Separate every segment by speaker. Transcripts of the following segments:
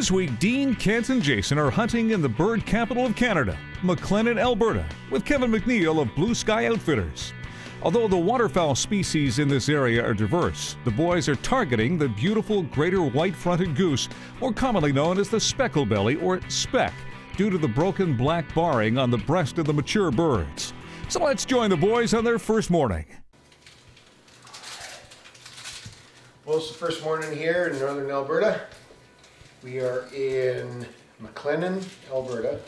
Speaker 1: This week, Dean, Kent, and Jason are hunting in the bird capital of Canada, McLennan, Alberta, with Kevin McNeil of Bluesky Outfitters. Although the waterfowl species in this area are diverse, the boys are targeting the beautiful greater white-fronted goose, more commonly known as the speckled belly or speck, due to the broken black barring on the breast of the mature birds. So let's join the boys on their first morning.
Speaker 2: Well, it's the first morning here in northern Alberta. We are in McLennan, Alberta,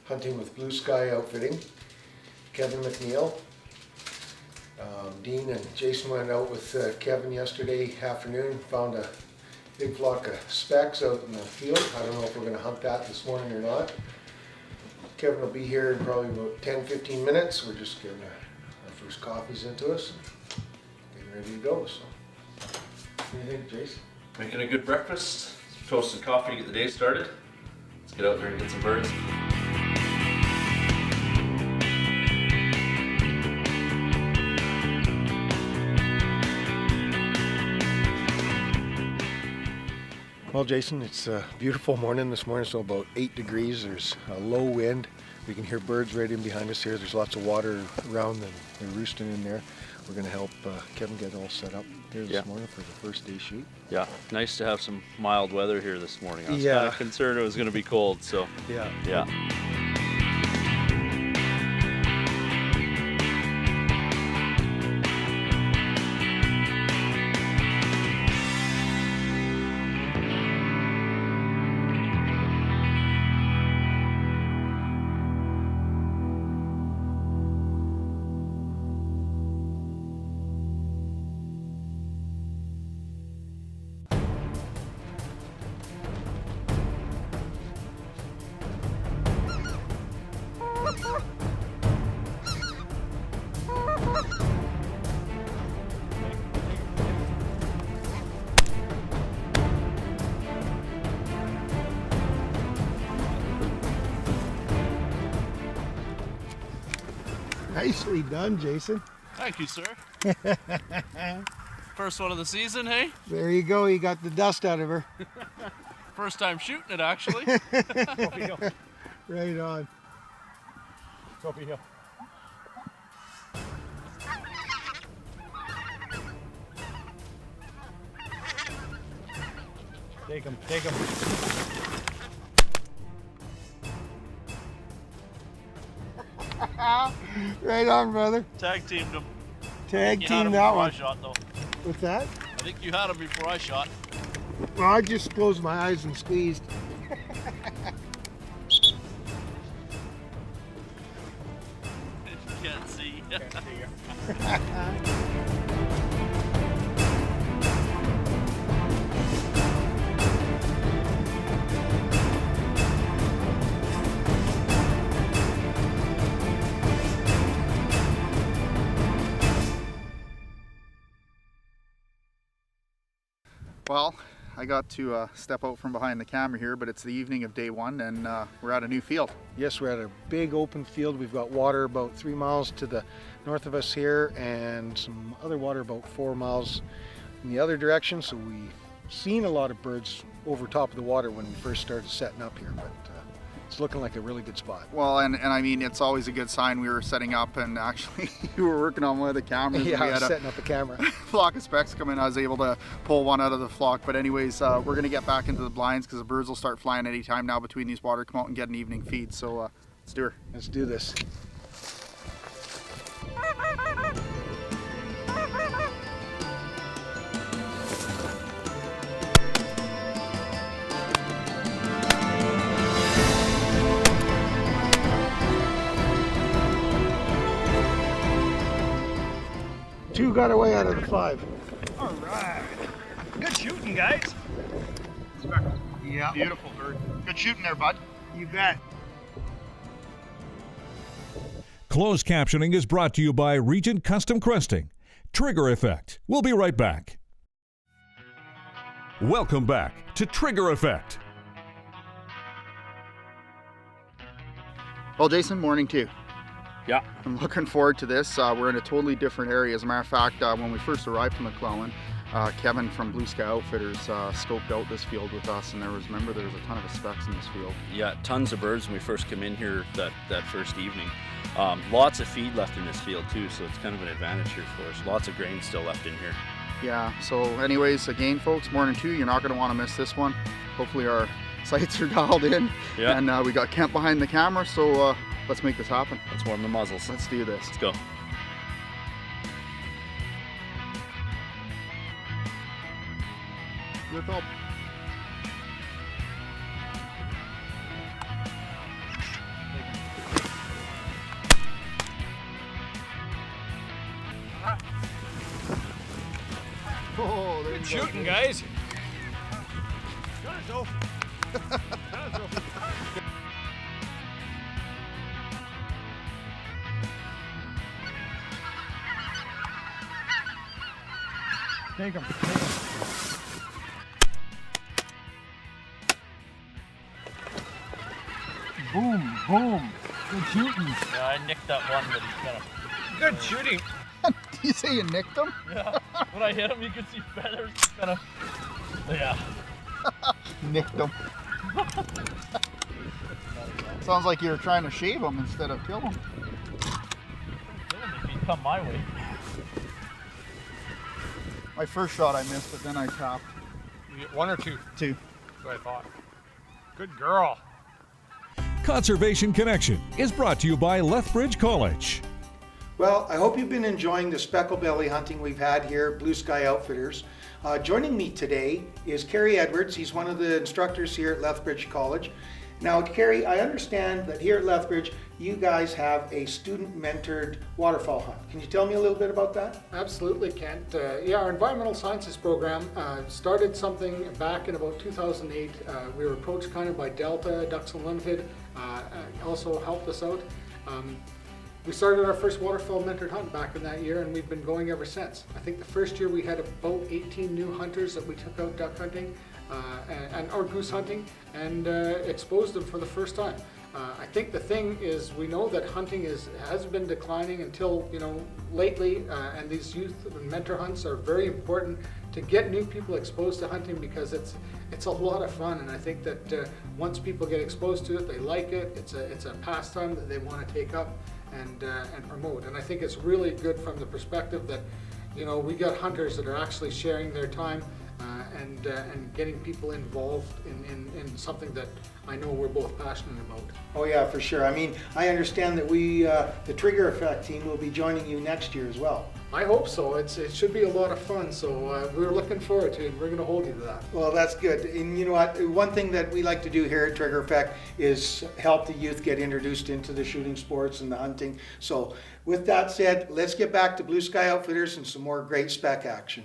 Speaker 2: hunting with Bluesky Outfitting. Kevin McNeil. Dean and Jason went out with Kevin yesterday afternoon, found a big flock of specks out in the field. I don't know if we're going to hunt that this morning or not. Kevin will be here in probably about 10-15 minutes. We're just getting our first coffees into us and getting ready to go. So, what do you think, Jason?
Speaker 3: Making a good breakfast, toasted coffee to get the day started. Let's get out there and get some birds.
Speaker 2: Well, Jason, it's a beautiful morning this morning, so about 8 degrees. There's a low wind. We can hear birds right in behind us here. There's lots of water around and they're roosting in there. We're going to help Kevin get all set up here this morning for the first day shoot.
Speaker 3: Yeah, nice to have some mild weather here this morning. I was kind of concerned it was going to be cold, so yeah.
Speaker 2: Nicely done, Jason.
Speaker 4: Thank you, sir. First one of the season, hey?
Speaker 2: There you go. You got the dust out of her.
Speaker 4: First time shooting it, actually.
Speaker 2: Right on.
Speaker 5: Sophie Hill. Take him, take him.
Speaker 2: Right on, brother.
Speaker 4: Tag teamed him.
Speaker 2: Tag
Speaker 4: You had him
Speaker 2: team that
Speaker 4: before I
Speaker 2: one.
Speaker 4: shot, though.
Speaker 2: What's that?
Speaker 4: I think you had him before I shot.
Speaker 2: Well, I just closed my eyes and squeezed.
Speaker 4: You can't see.
Speaker 6: Well, I got to step out from behind the camera here, but it's the evening of day one and we're at a new field.
Speaker 2: Yes, we're at a big open field. We've got water about 3 miles to the north of us here and some other water about 4 miles in the other direction. So we've seen a lot of birds over top of the water when we first started setting up here, but it's looking like a really good spot.
Speaker 6: Well, and I mean, it's always a good sign. We were setting up and actually you were working on one of the cameras.
Speaker 2: Yeah,
Speaker 6: we
Speaker 2: I was
Speaker 6: had
Speaker 2: setting up a camera.
Speaker 6: Flock of specks come in. I was able to pull one out of the flock, but anyways, we're going to get back into the blinds because the birds will start flying any time now between these water come out and get an evening feed. So let's do her.
Speaker 2: Let's do this. Two got away out of the 5.
Speaker 5: All right. Good shooting, guys.
Speaker 6: Speckled.
Speaker 2: Yeah.
Speaker 6: Beautiful bird. Good shooting there, bud.
Speaker 2: You bet.
Speaker 1: Closed captioning is brought to you by Regent Custom Cresting. Trigger Effect. We'll be right back. Welcome back to Trigger Effect.
Speaker 6: Well, Jason, morning 2.
Speaker 3: Yeah.
Speaker 6: I'm looking forward to this. We're in a totally different area. As a matter of fact, when we first arrived from McClellan, Kevin from Bluesky Outfitters scoped out this field with us, and there was a ton of specks in this field.
Speaker 3: Yeah, tons of birds when we first come in here that first evening. Lots of feed left in this field too, so it's kind of an advantage here for us. Lots of grain still left in here.
Speaker 6: Yeah, so anyways, again folks, morning 2, you're not going to want to miss this one. Hopefully our sights are dialed in,
Speaker 3: Yeah.
Speaker 6: and we got Kemp behind the camera, so let's make this happen.
Speaker 3: Let's warm the muzzles.
Speaker 6: Let's do this.
Speaker 3: Let's go.
Speaker 6: Look up. Oh, there
Speaker 5: Good
Speaker 6: you go.
Speaker 5: shooting, guys. Got it, though. Got it, though. Take him. Boom, boom. Good shooting.
Speaker 4: Yeah, I nicked that one, but he's kind of.
Speaker 5: Good shooting.
Speaker 6: Did you say you nicked him?
Speaker 4: Yeah. When I hit him, you could see feathers kind of. Yeah.
Speaker 6: Nicked him. Sounds like you were trying to shave him instead of kill him.
Speaker 4: Kill him if he'd come my way.
Speaker 6: My first shot I missed, but then I tapped.
Speaker 5: You get 1 or 2?
Speaker 6: 2.
Speaker 5: That's what I thought. Good girl.
Speaker 1: Conservation Connection is brought to you by Lethbridge College.
Speaker 2: Well, I hope you've been enjoying the specklebelly hunting we've had here at Bluesky Outfitters. Joining me today is Kerry Edwards. He's one of the instructors here at Lethbridge College. Now, Kerry, I understand that here at Lethbridge, you guys have a student-mentored waterfowl hunt. Can you tell me a little bit about that?
Speaker 7: Absolutely, Kent. Yeah, our environmental sciences program started something back in about 2008. We were approached kind of by Delta Ducks Unlimited, also helped us out. We started our first waterfowl mentored hunt back in that year, and we've been going ever since. I think the first year we had about 18 new hunters that we took out duck hunting or goose hunting and exposed them for the first time. I think the thing is, we know that hunting has been declining until, lately, and these youth mentor hunts are very important to get new people exposed to hunting because it's a lot of fun, and I think that once people get exposed to it, they like it. It's a pastime that they want to take up and promote, and I think it's really good from the perspective that we got hunters that are actually sharing their time and getting people involved in something that I know we're both passionate about.
Speaker 2: Oh yeah, for sure. I mean, I understand that we, the Trigger Effect team, will be joining you next year as well.
Speaker 7: I hope so. It should be a lot of fun, so we're looking forward to it. We're going to hold you to that.
Speaker 2: Well, that's good. And you know what? One thing that we like to do here at Trigger Effect is help the youth get introduced into the shooting sports and the hunting. So with that said, let's get back to Bluesky Outfitters and some more great spec action.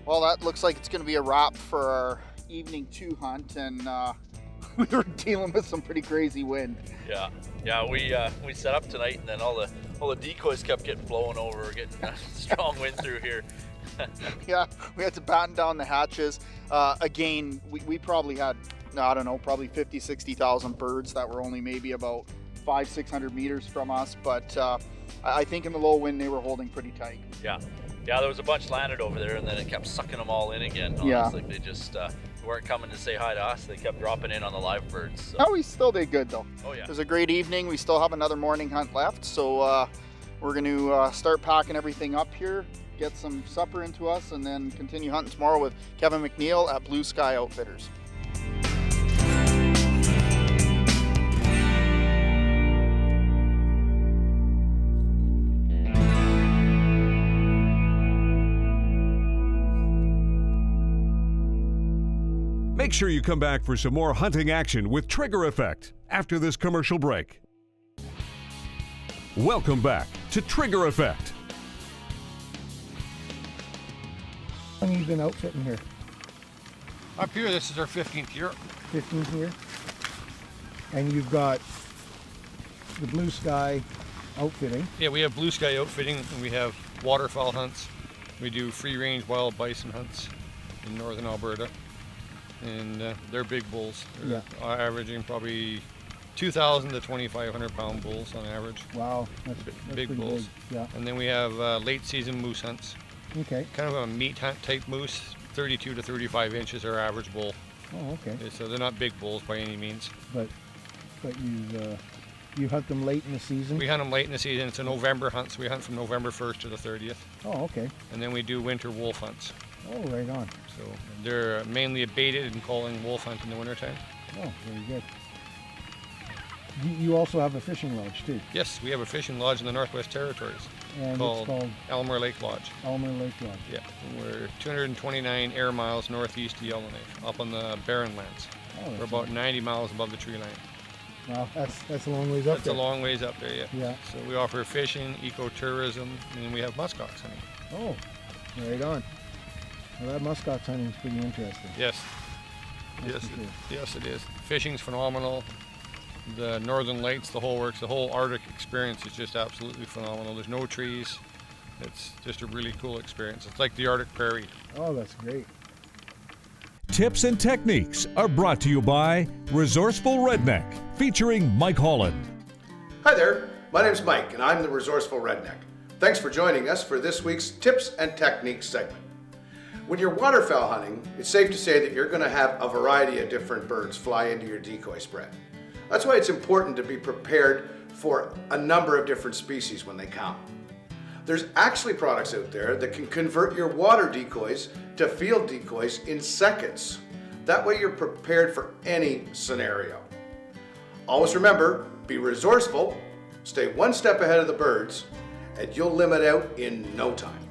Speaker 6: Well, that looks like it's going to be a wrap for our evening 2 hunt, and we were dealing with some pretty crazy wind.
Speaker 3: Yeah. We set up tonight, and then all the decoys kept getting blown over, getting strong wind through here.
Speaker 6: Yeah, we had to batten down the hatches. Again, we probably had, I don't know, probably 50, 60,000 birds that were only maybe about 500-600 meters from us, but I think in the low wind they were holding pretty tight.
Speaker 3: Yeah, there was a bunch landed over there, and then it kept sucking them all in again. Honestly,
Speaker 6: Yeah.
Speaker 3: they just weren't coming to say hi to us. They kept dropping in on the live birds. So.
Speaker 6: No, we still did good though.
Speaker 3: Oh yeah.
Speaker 6: It was a great evening. We still have another morning hunt left, so we're going to start packing everything up here get some supper into us, and then continue hunting tomorrow with Kevin McNeil at Bluesky Outfitters.
Speaker 1: Make sure you come back for some more hunting action with Trigger Effect after this commercial break. Welcome back to Trigger Effect.
Speaker 8: How long have you been outfitting here?
Speaker 5: Up here, this is our 15th year.
Speaker 8: 15th year? And you've got the Bluesky outfitting.
Speaker 5: Yeah, we have Bluesky outfitting, and we have waterfowl hunts. We do free-range wild bison hunts in northern Alberta, and they're big bulls. They're averaging probably 2,000 to 2,500 pound bulls on average.
Speaker 8: Wow, that's
Speaker 5: big
Speaker 8: pretty
Speaker 5: bulls.
Speaker 8: Big. Yeah.
Speaker 5: And then we have late season moose hunts.
Speaker 8: Okay.
Speaker 5: Kind of a meat hunt type moose. 32 to 35 inches are average bull.
Speaker 8: Oh, okay.
Speaker 5: So they're not big bulls by any means.
Speaker 8: But you hunt them late in the season?
Speaker 5: We hunt them late in the season. It's a November hunt, so we hunt from November 1st to the 30th.
Speaker 8: Oh, okay.
Speaker 5: And then we do winter wolf hunts.
Speaker 8: Oh, right on.
Speaker 5: So they're mainly a baited and calling wolf hunt in the wintertime.
Speaker 8: Oh, very good. You also have a fishing lodge too?
Speaker 5: Yes, we have a fishing lodge in the Northwest Territories.
Speaker 8: And it's called
Speaker 5: Elmer Lake Lodge.
Speaker 8: Elmer Lake Lodge.
Speaker 5: Yeah, we're 229 air miles northeast of Yellowknife, up on the Barren Lands.
Speaker 8: Oh,
Speaker 5: we're about 90 miles above the tree line.
Speaker 8: Wow, that's a long ways up there.
Speaker 5: That's a long ways up there, yeah.
Speaker 8: Yeah.
Speaker 5: So we offer fishing, ecotourism, and we have muskox hunting.
Speaker 8: Oh, right on. Well, that muskox hunting is pretty interesting.
Speaker 5: Yes. Yes, it is. Fishing's phenomenal. The Northern Lights, the whole works, the whole Arctic experience is just absolutely phenomenal. There's no trees. It's just a really cool experience. It's like the Arctic prairie.
Speaker 8: Oh, that's great.
Speaker 1: Tips and techniques are brought to you by Resourceful Redneck, featuring Mike Holland.
Speaker 2: Hi there, my name's Mike and I'm the Resourceful Redneck. Thanks for joining us for this week's Tips and Techniques segment. When you're waterfowl hunting, it's safe to say that you're going to have a variety of different birds fly into your decoy spread. That's why it's important to be prepared for a number of different species when they come. There's actually products out there that can convert your water decoys to field decoys in seconds. That way you're prepared for any scenario. Always remember, be resourceful, stay one step ahead of the birds, and you'll limit out in no time.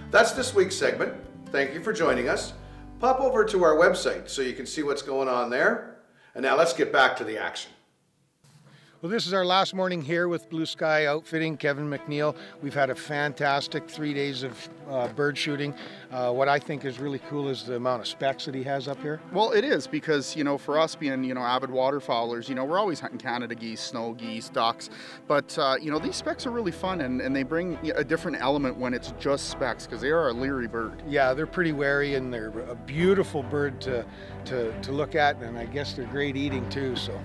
Speaker 2: That's this week's segment. Thank you for joining us. Pop over to our website so you can see what's going on there. And now let's get back to the action. Well, this is our last morning here with Bluesky Outfitting, Kevin McNeil. We've had a fantastic 3 days of bird shooting. What I think is really cool is the amount of specs that he has up here.
Speaker 6: Well, it is because, for us being, avid waterfowlers, we're always hunting Canada geese, snow geese, ducks. But, these specs are really fun and they bring a different element when it's just specs because they are a leery bird.
Speaker 2: Yeah, they're pretty wary and they're a beautiful bird to look at, and I guess they're great eating too, so.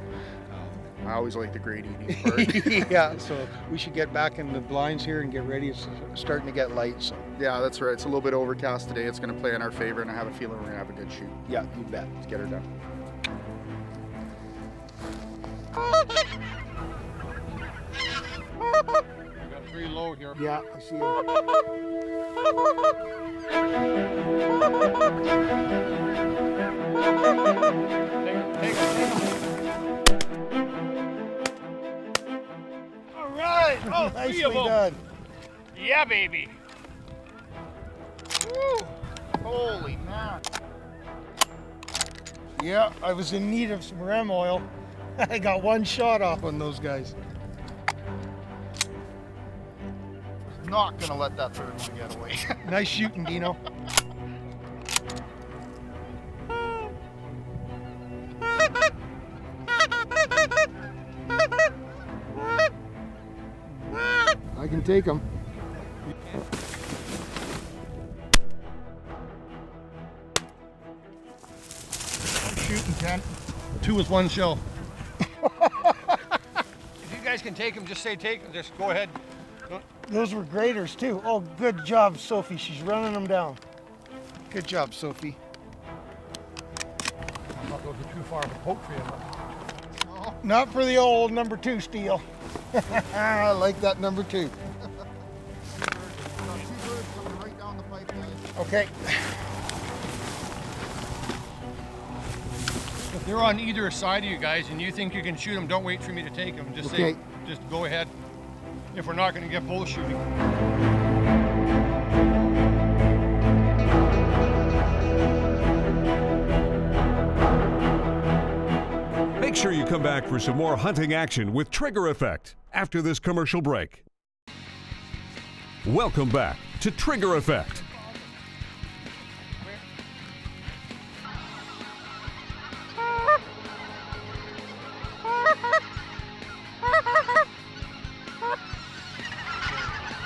Speaker 6: I always like the great eating part.
Speaker 2: Yeah, so we should get back in the blinds here and get ready. It's starting to get light, so.
Speaker 6: Yeah, that's right. It's a little bit overcast today. It's going to play in our favor, and I have a feeling we're going to have a good shoot.
Speaker 2: Yeah, you bet.
Speaker 6: Let's get her done.
Speaker 5: We got 3 low here.
Speaker 2: Yeah, I see him.
Speaker 5: Take it. All right. Oh, 3
Speaker 2: Nicely
Speaker 5: of them.
Speaker 2: done.
Speaker 5: Yeah, baby.
Speaker 6: Woo! Holy man.
Speaker 2: Yeah, I was in need of some ram oil. I got one shot off on those guys.
Speaker 6: Not going to let that third one get away.
Speaker 2: Nice shooting, Dino. I can take them.
Speaker 5: Shooting 10. 2 with 1 shell. If you guys can take them, just say take them. Just go ahead.
Speaker 2: Those were graders too. Oh, good job, Sophie. She's running them down. Good job, Sophie.
Speaker 5: I thought those were too far of a poke for you.
Speaker 2: Not for the old number 2 steel. I like that number 2.
Speaker 6: Got 2 birds coming right
Speaker 8: Okay.
Speaker 5: If they're on either side of you guys and you think you can shoot them, don't wait for me to take them. Just
Speaker 8: Okay.
Speaker 5: say, just go ahead. If we're not going to get bull shooting.
Speaker 1: Make sure you come back for some more hunting action with Trigger Effect after this commercial break. Welcome back to Trigger Effect.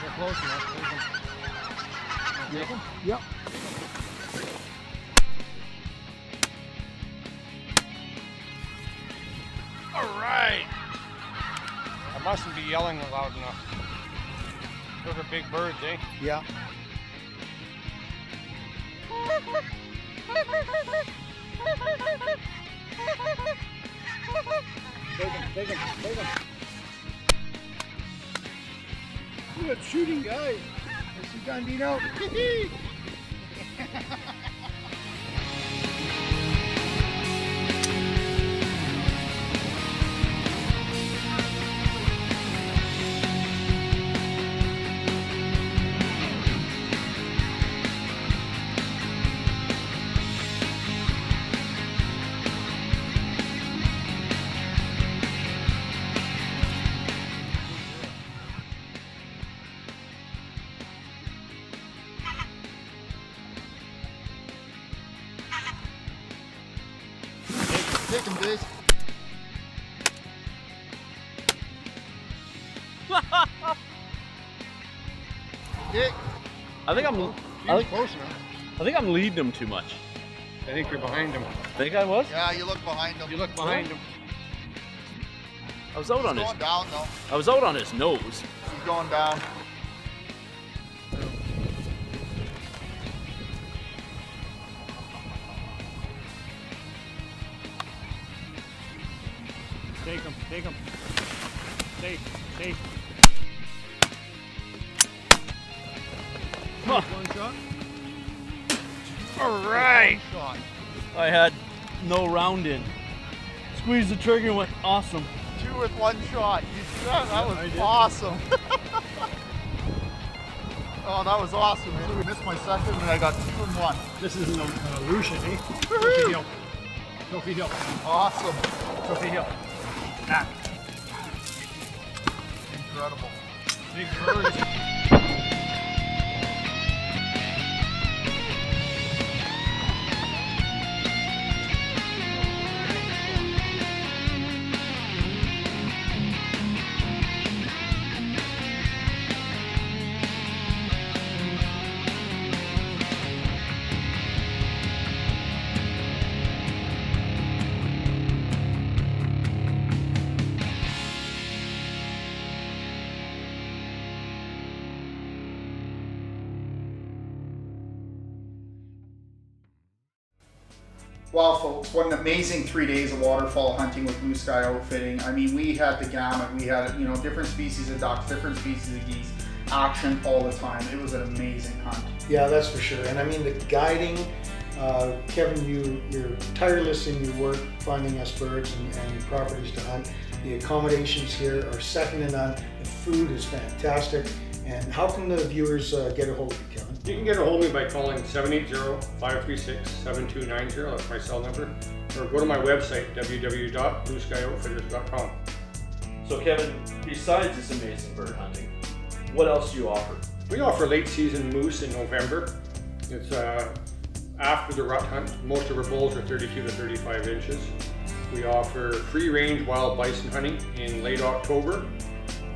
Speaker 5: They're close enough. Take them.
Speaker 8: Yep.
Speaker 5: All right. I mustn't be yelling loud enough. Those are big birds, eh?
Speaker 8: Yeah. Take him. Good shooting, guys. This is Gandino.
Speaker 6: Take him, Jace. Dick.
Speaker 3: I think I'm
Speaker 5: Close enough.
Speaker 3: I think I'm leading him too much.
Speaker 5: I think you're behind them.
Speaker 3: Think I was?
Speaker 6: Yeah, you look behind him.
Speaker 5: You look behind them.
Speaker 3: I was out on
Speaker 6: He's
Speaker 3: his
Speaker 6: going down though.
Speaker 3: I was out on his nose.
Speaker 6: He's going down.
Speaker 5: Take him. Take.
Speaker 3: Huh.
Speaker 5: One shot. All right.
Speaker 6: Shot.
Speaker 3: I had no round in. Squeezed the trigger and went awesome.
Speaker 6: 2 with 1 shot. You see that? That
Speaker 5: I
Speaker 6: was
Speaker 5: did.
Speaker 6: awesome. Oh, that was awesome, man. We missed my second and I got 2 and 1.
Speaker 5: This is an illusion, eh? Trophy hill. Trophy hill.
Speaker 6: Awesome.
Speaker 5: Trophy hill. Ah,
Speaker 6: Incredible.
Speaker 5: big birds.
Speaker 6: Wow, folks, what an amazing 3 days of waterfowl hunting with Blue Sky Outfitting. I mean, we had the gamut. We had, different species of ducks, different species of geese, action all the time. It was an amazing hunt.
Speaker 2: Yeah, that's for sure. And I mean, the guiding, Kevin, you're tireless in your work finding us birds and properties to hunt. The accommodations here are second to none. The food is fantastic. And how can the viewers get a hold of you, Kevin?
Speaker 5: You can get a hold of me by calling 780-536-7290. That's my cell number. Or go to my website, www.blueskyoutfitters.com.
Speaker 3: So Kevin, besides this amazing bird hunting, what else do you offer?
Speaker 5: We offer late season moose in November. It's after the rut hunt. Most of our bulls are 32 to 35 inches. We offer free range wild bison hunting in late October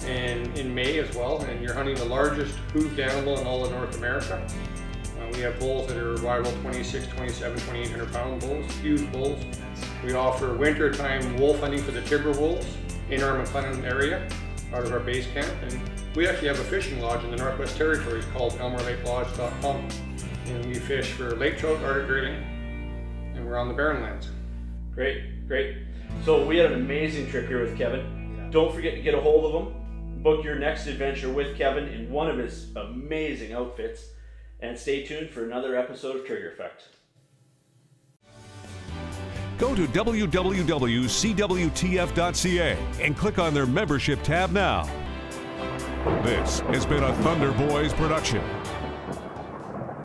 Speaker 5: and in May as well, and you're hunting the largest hooved animal in all of North America. We have bulls that are rival 26, 27, 2,800 pound bulls, huge bulls. We offer wintertime wolf hunting for the timber wolves in our McLennan area, out of our base camp, and we actually have a fishing lodge in the Northwest Territories called ElmerLakeLodge.com, and we fish for lake trout, Arctic grayling, and we're on the Barren Lands.
Speaker 3: Great. So we had an amazing trip here with Kevin. Don't forget to get a hold of him. Book your next adventure with Kevin in one of his amazing outfits. and stay tuned for another episode of Trigger Effect.
Speaker 1: Go to www.cwtf.ca and click on their membership tab now. This has been a Thunder Boys production.